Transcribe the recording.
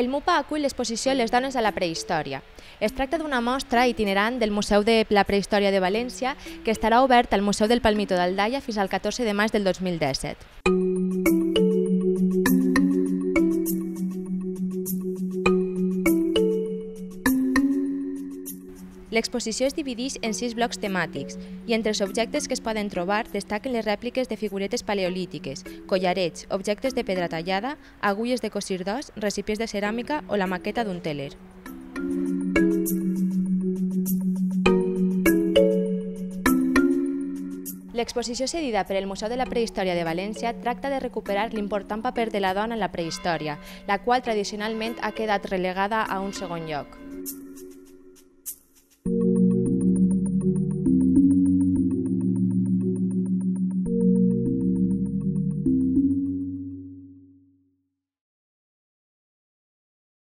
El MUPA acull l'exposició Les dones a la prehistòria. Es tracta d'una mostra itinerant del Museu de la Prehistòria de València que estarà obert al Museu del Palmito d'Aldaia fins al 14 de maig del 2017. L'exposició es divideix en 6 blocs temàtics i entre els objectes que es poden trobar destaquen les rèpliques de figuretes paleolítiques, collarets, objectes de pedra tallada, agulles de cosir d'os, recipients de ceràmica o la maqueta d'un teler. L'exposició cedida per el Museu de la Prehistòria de València tracta de recuperar l'important paper de la dona en la prehistòria, la qual tradicionalment ha quedat relegada a un segon lloc.